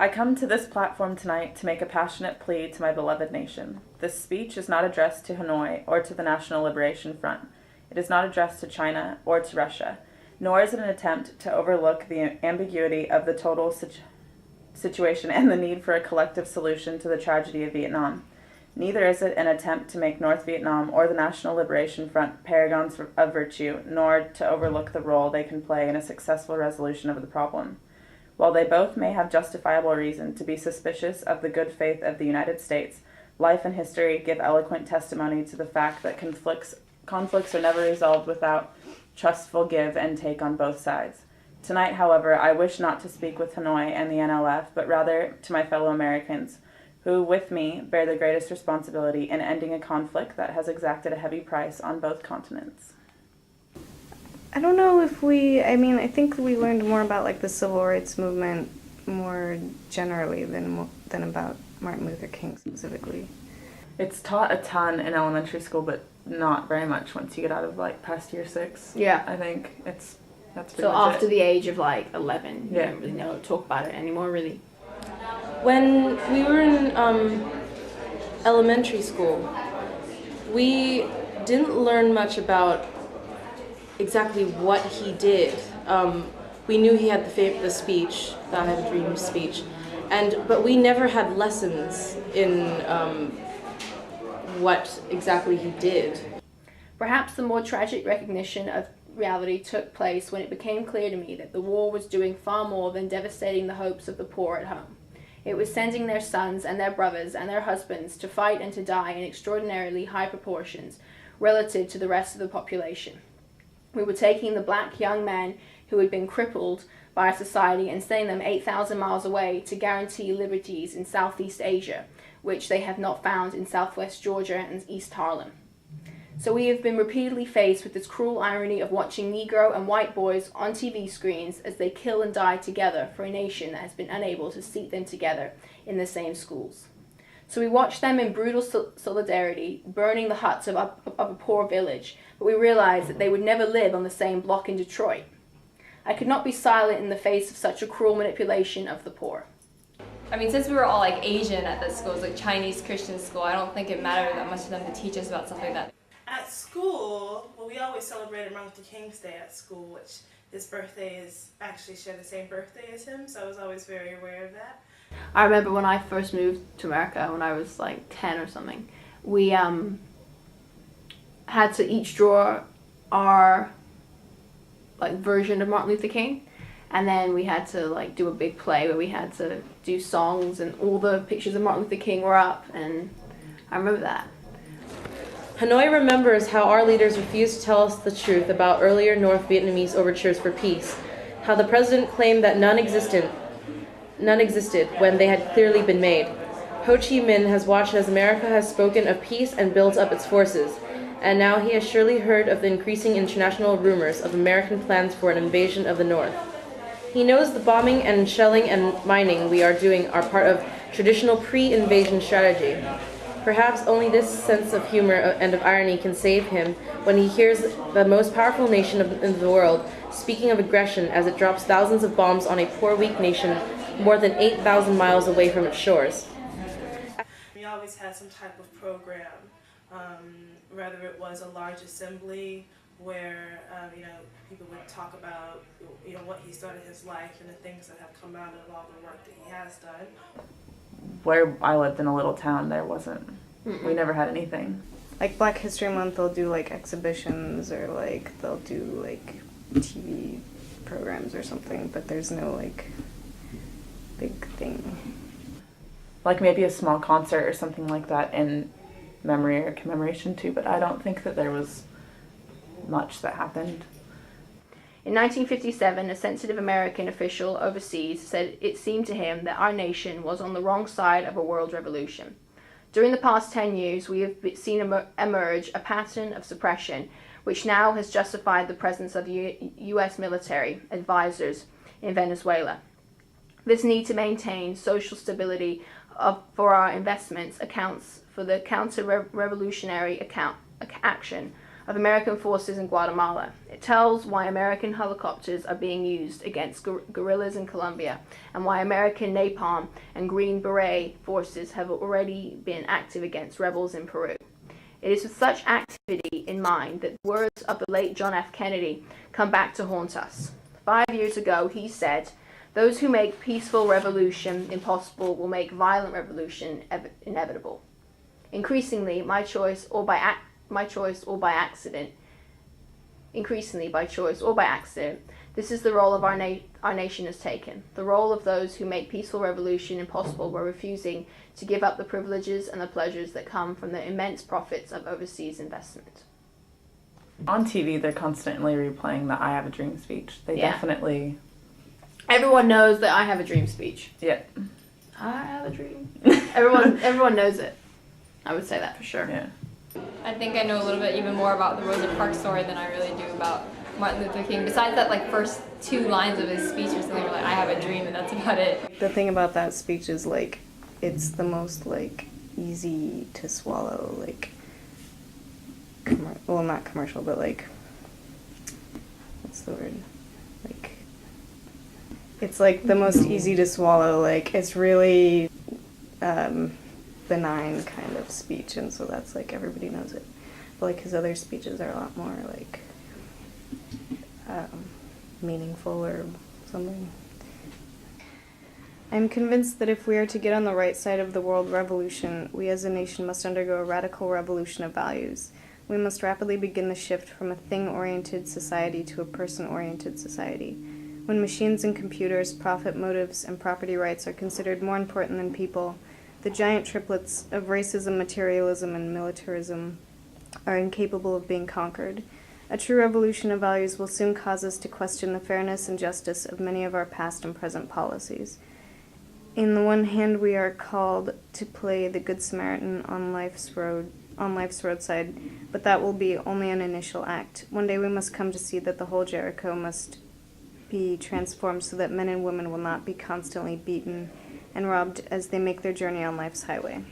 I come to this platform tonight to make a passionate plea to my beloved nation. This speech is not addressed to Hanoi or to the National Liberation Front. It is not addressed to China or to Russia, nor is it an attempt to overlook the ambiguity of the total situation and the need for a collective solution to the tragedy of Vietnam. Neither is it an attempt to make North Vietnam or the National Liberation Front paragons of virtue, nor to overlook the role they can play in a successful resolution of the problem. While they both may have justifiable reason to be suspicious of the good faith of the United States, life and history give eloquent testimony to the fact that conflicts are never resolved without trustful give and take on both sides. Tonight, however, I wish not to speak with Hanoi and the NLF, but rather to my fellow Americans, who, with me, bear the greatest responsibility in ending a conflict that has exacted a heavy price on both continents. I don't know if I think we learned more about like the civil rights movement more generally than about Martin Luther King specifically. It's taught a ton in elementary school, but not very much once you get out of like past year 6. Yeah. I think that's pretty So much after it. the age of like 11, you Yeah. don't really talk about it anymore, really. When we were in elementary school, we didn't learn much about exactly what he did. We knew he had the speech, the I Have a Dream speech, but we never had lessons in what exactly he did. Perhaps the more tragic recognition of reality took place when it became clear to me that the war was doing far more than devastating the hopes of the poor at home. It was sending their sons and their brothers and their husbands to fight and to die in extraordinarily high proportions relative to the rest of the population. We were taking the black young men who had been crippled by our society and sending them 8,000 miles away to guarantee liberties in Southeast Asia, which they have not found in Southwest Georgia and East Harlem. So we have been repeatedly faced with this cruel irony of watching Negro and white boys on TV screens as they kill and die together for a nation that has been unable to seat them together in the same schools. So we watched them in brutal solidarity, burning the huts of a poor village, but we realized that they would never live on the same block in Detroit. I could not be silent in the face of such a cruel manipulation of the poor. I mean, since we were all like Asian at that school, it was like Chinese Christian school, I don't think it mattered that much to them to teach us about stuff like that. At school, well, we always celebrated Martin Luther King's Day at school, which his birthday is actually share the same birthday as him, so I was always very aware of that. I remember when I first moved to America when I was like 10 or something, we had to each draw our like version of Martin Luther King, and then we had to like do a big play where we had to do songs and all the pictures of Martin Luther King were up, and I remember that. Hanoi remembers how our leaders refused to tell us the truth about earlier North Vietnamese overtures for peace, how the president claimed that none existed when they had clearly been made. Ho Chi Minh has watched as America has spoken of peace and built up its forces, and now he has surely heard of the increasing international rumors of American plans for an invasion of the North. He knows the bombing and shelling and mining we are doing are part of traditional pre-invasion strategy. Perhaps only this sense of humor and of irony can save him when he hears the most powerful nation in the world speaking of aggression as it drops thousands of bombs on a poor, weak nation more than 8,000 miles away from its shores. We always had some type of program, whether it was a large assembly where people would talk about what he started his life and the things that have come out of all the work that he has done. Where I lived in a little town, there wasn't. We never had anything. Like Black History Month, they'll do like exhibitions or like they'll do like TV programs or something, but there's no like big thing. Like maybe a small concert or something like that in memory or commemoration too, but I don't think that there was much that happened. In 1957, a sensitive American official overseas said it seemed to him that our nation was on the wrong side of a world revolution. During the past 10 years, we have seen emerge a pattern of suppression, which now has justified the presence of U.S. military advisors in Venezuela. This need to maintain social stability for our investments accounts for the counter-revolutionary action of American forces in Guatemala. It tells why American helicopters are being used against guerrillas in Colombia and why American napalm and Green Beret forces have already been active against rebels in Peru. It is with such activity in mind that the words of the late John F. Kennedy come back to haunt us. 5 years ago, he said, "Those who make peaceful revolution impossible will make violent revolution inevitable. Increasingly, by choice or by accident, this is the role of our nation has taken. The role of those who make peaceful revolution impossible by refusing to give up the privileges and the pleasures that come from the immense profits of overseas investment." On TV, they're constantly replaying the "I Have a Dream" speech. They definitely... Everyone knows that I have a dream speech. Yeah. I have a dream. Everyone knows it. I would say that for sure. Yeah. I think I know a little bit even more about the Rosa Parks story than I really do about Martin Luther King. Besides that, like, first 2 lines of his speech or something were like, "I have a dream," and that's about it. The thing about that speech is, like, it's the most, like, easy to swallow, like, well, not commercial, but, like, what's the word? Like, it's, like, the most easy to swallow, like, it's really, benign kind of speech, and so that's, like, everybody knows it. But, like, his other speeches are a lot more, like, meaningful or something. I'm convinced that if we are to get on the right side of the world revolution, we as a nation must undergo a radical revolution of values. We must rapidly begin the shift from a thing-oriented society to a person-oriented society. When machines and computers, profit motives, and property rights are considered more important than people, the giant triplets of racism, materialism, and militarism are incapable of being conquered. A true revolution of values will soon cause us to question the fairness and justice of many of our past and present policies. In the one hand, we are called to play the Good Samaritan on life's roadside, but that will be only an initial act. One day we must come to see that the whole Jericho must be transformed so that men and women will not be constantly beaten and robbed as they make their journey on life's highway.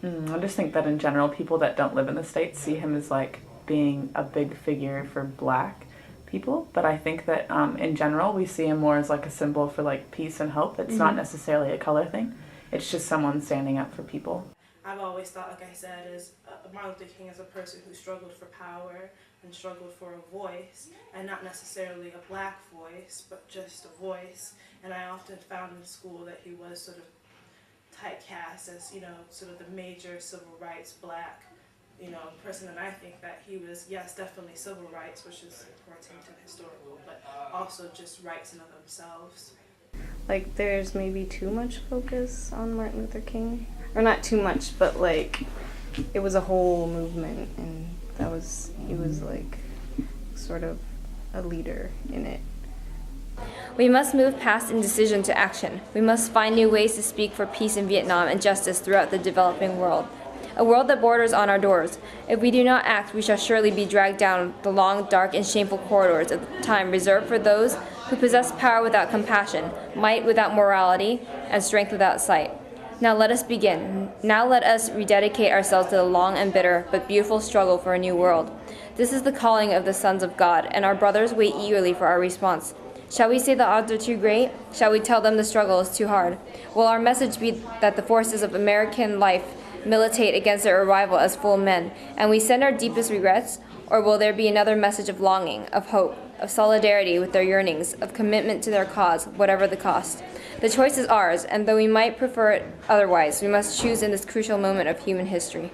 I just think that in general, people that don't live in the States see him as, like, being a big figure for Black people, but I think that in general we see him more as, like, a symbol for, like, peace and hope. It's not necessarily a color thing. It's just someone standing up for people. I've always thought, like I said, is Martin Luther King as a person who struggled for power and struggled for a voice, and not necessarily a Black voice, but just a voice. And I often found in school that he was sort of typecast as, you know, sort of the major civil rights Black, you know, person. And I think that he was, yes, definitely civil rights, which is important and historical, but also just rights in of themselves. Like, there's maybe too much focus on Martin Luther King. Or not too much, but, like, it was a whole movement, and he was, like, sort of a leader in it. We must move past indecision to action. We must find new ways to speak for peace in Vietnam and justice throughout the developing world. A world that borders on our doors. If we do not act, we shall surely be dragged down the long, dark, and shameful corridors of time reserved for those who possess power without compassion, might without morality, and strength without sight. Now let us begin. Now let us rededicate ourselves to the long and bitter but beautiful struggle for a new world. This is the calling of the sons of God, and our brothers wait eagerly for our response. Shall we say the odds are too great? Shall we tell them the struggle is too hard? Will our message be that the forces of American life militate against their arrival as full men, and we send our deepest regrets? Or will there be another message of longing, of hope, of solidarity with their yearnings, of commitment to their cause, whatever the cost? The choice is ours, and though we might prefer it otherwise, we must choose in this crucial moment of human history.